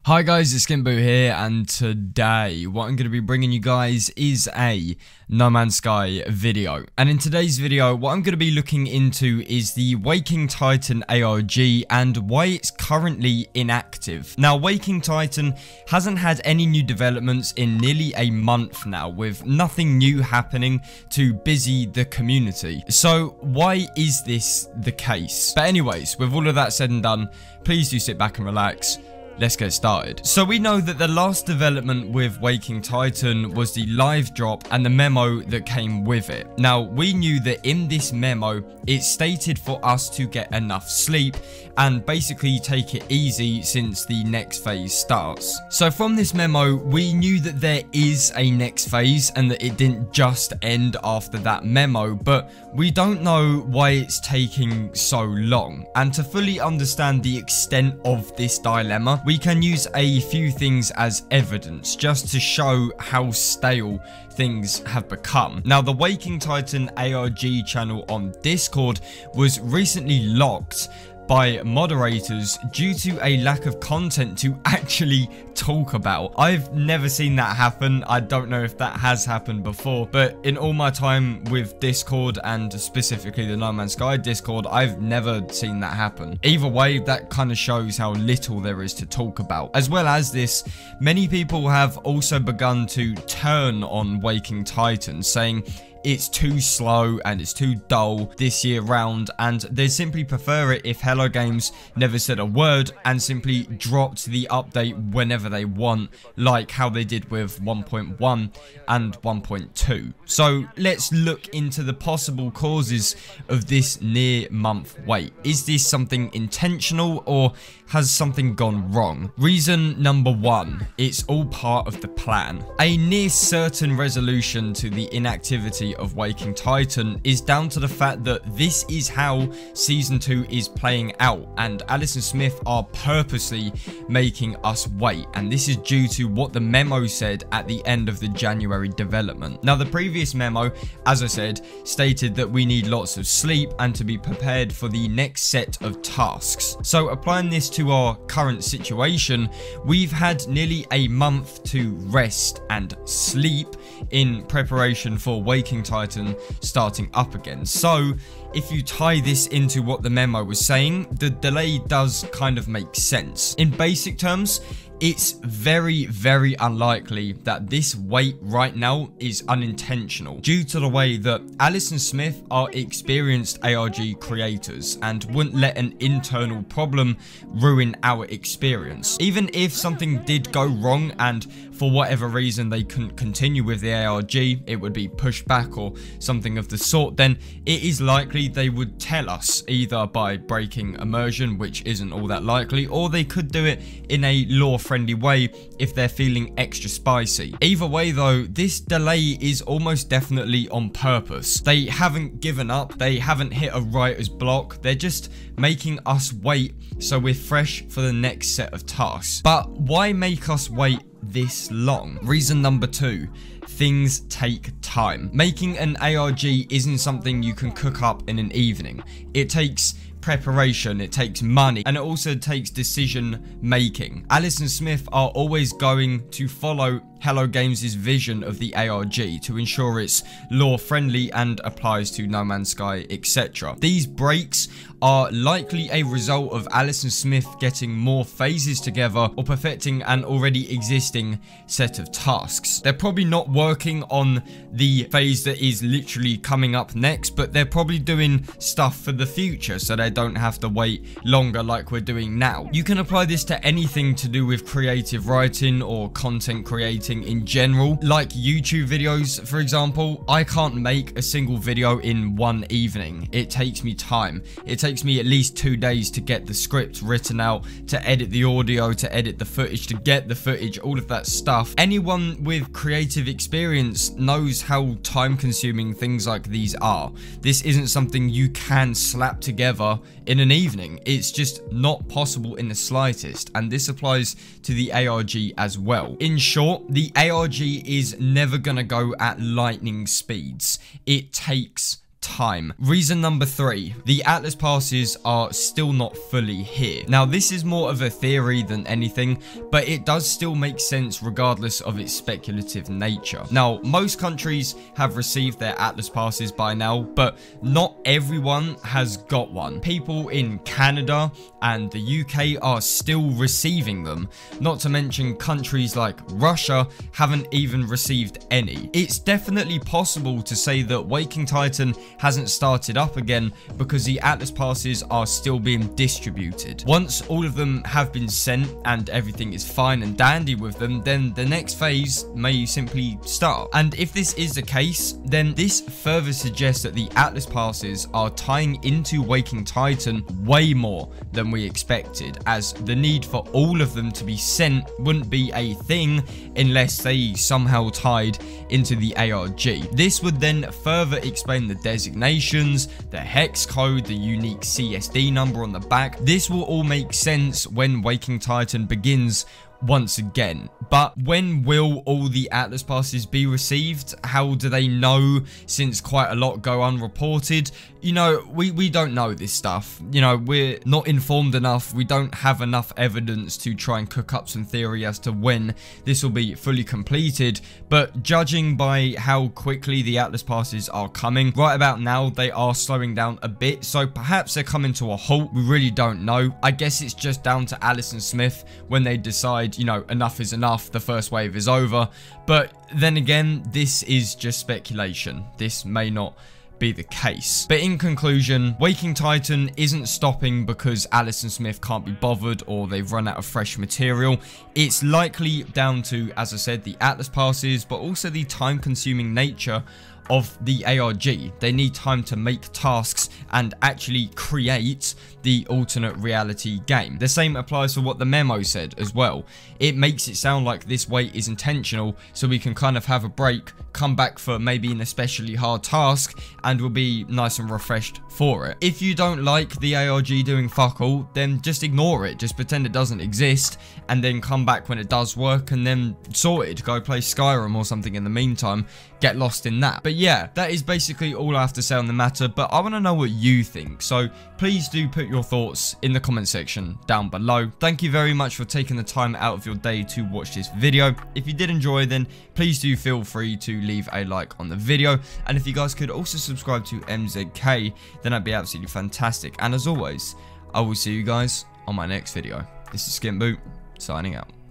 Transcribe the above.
Hi guys, it's SkintBoot here, and today what I'm going to be bringing you guys is a No Man's Sky video. And in today's video, what I'm going to be looking into is the Waking Titan ARG and why it's currently inactive. Now, Waking Titan hasn't had any new developments in nearly a month now, with nothing new happening to busy the community. So why is this the case? But anyways, with all of that said and done, please do sit back and relax. Let's get started. So we know that the last development with Waking Titan was the live drop and the memo that came with it. Now, we knew that in this memo, it stated for us to get enough sleep and basically take it easy since the next phase starts. So from this memo, we knew that there is a next phase and that it didn't just end after that memo, but we don't know why it's taking so long. And to fully understand the extent of this dilemma, we can use a few things as evidence just to show how stale things have become. Now, the Waking Titan ARG channel on Discord was recently locked by moderators due to a lack of content to actually talk about. I've never seen that happen. I don't know if that has happened before, but in all my time with Discord and specifically the No Man's Sky Discord, I've never seen that happen. Either way, that kind of shows how little there is to talk about. As well as this, many people have also begun to turn on Waking Titan, saying it's too slow and it's too dull this year round, and they simply prefer it if Hello Games never said a word and simply dropped the update whenever they want, like how they did with 1.1 and 1.2. So let's look into the possible causes of this near month wait. Is this something intentional or has something gone wrong? Reason number one, it's all part of the plan. A near certain resolution to the inactivity of Waking Titan is down to the fact that this is how Season 2 is playing out, and Alice and Smith are purposely making us wait, and this is due to what the memo said at the end of the January development. Now, the previous memo, as I said, stated that we need lots of sleep and to be prepared for the next set of tasks. So applying this to our current situation, we've had nearly a month to rest and sleep in preparation for Waking Titan starting up again. So if you tie this into what the memo was saying, the delay does kind of make sense. In basic terms, it's very, very unlikely that this wait right now is unintentional due to the way that Alice and Smith are experienced ARG creators and wouldn't let an internal problem ruin our experience. Even if something did go wrong and for whatever reason they couldn't continue with the ARG, it would be pushed back or something of the sort, then it is likely they would tell us, either by breaking immersion, which isn't all that likely, or they could do it in a lore-friendly way if they're feeling extra spicy. Either way though, this delay is almost definitely on purpose. They haven't given up, they haven't hit a writer's block, they're just making us wait so we're fresh for the next set of tasks. But why make us wait this long? Reason number two, things take time. Making an ARG isn't something you can cook up in an evening. It takes preparation, it takes money, and it also takes decision making. Alice and Smith are always going to follow Hello Games' vision of the ARG to ensure it's lore friendly and applies to No Man's Sky, etc. These breaks are likely a result of Alice and Smith getting more phases together or perfecting an already existing set of tasks. They're probably not working on the phase that is literally coming up next, but they're probably doing stuff for the future so they don't have to wait longer like we're doing now. You can apply this to anything to do with creative writing or content creating in general, like YouTube videos, for example. I can't make a single video in one evening. It takes me time. It takes me at least 2 days to get the script written out, to edit the audio, to edit the footage, to get the footage, all of that stuff. Anyone with creative experience knows how time consuming things like these are. This isn't something you can slap together in an evening. It's just not possible in the slightest, and this applies to the ARG as well. In short, the ARG is never gonna go at lightning speeds. It takes time. Reason number 3, the Atlas passes are still not fully here. Now, this is more of a theory than anything, but it does still make sense regardless of its speculative nature. Now, most countries have received their Atlas passes by now, but not everyone has got one. People in Canada and the UK are still receiving them, not to mention countries like Russia haven't even received any. It's definitely possible to say that Waking Titan hasn't started up again because the Atlas passes are still being distributed. Once all of them have been sent and everything is fine and dandy with them, then the next phase may simply start. And if this is the case, then this further suggests that the Atlas passes are tying into Waking Titan way more than we expected, as the need for all of them to be sent wouldn't be a thing unless they somehow tied into the ARG. This would then further explain the designations, the hex code, the unique CSD number on the back. This will all make sense when Waking Titan begins once again. But when will all the Atlas passes be received? How do they know, since quite a lot go unreported? You know, we don't know this stuff. You know, we're not informed enough. We don't have enough evidence to try and cook up some theory as to when this will be fully completed. But judging by how quickly the Atlas passes are coming, right about now they are slowing down a bit. So perhaps they're coming to a halt. We really don't know. I guess it's just down to Alice and Smith when they decide, you know, enough is enough, the first wave is over. But then again, this is just speculation. This may not be the case. But in conclusion, Waking Titan isn't stopping because Alice and Smith can't be bothered or they've run out of fresh material. It's likely down to, as I said, the Atlas passes, but also the time-consuming nature of the ARG. They need time to make tasks and actually create the alternate reality game. The same applies for what the memo said as well. It makes it sound like this wait is intentional so we can kind of have a break, come back for maybe an especially hard task, and we'll be nice and refreshed for it. If you don't like the ARG doing fuck all, then just ignore it. Just pretend it doesn't exist and then come back when it does work and then sort it. Go play Skyrim or something in the meantime. Get lost in that. But yeah, that is basically all I have to say on the matter, but I want to know what you think. So please do put your thoughts in the comment section down below. Thank you very much for taking the time out of your day to watch this video. If you did enjoy, then please do feel free to leave a like on the video. And if you guys could also subscribe to MZK, then that'd be absolutely fantastic. And as always, I will see you guys on my next video. This is SkintBoot, signing out.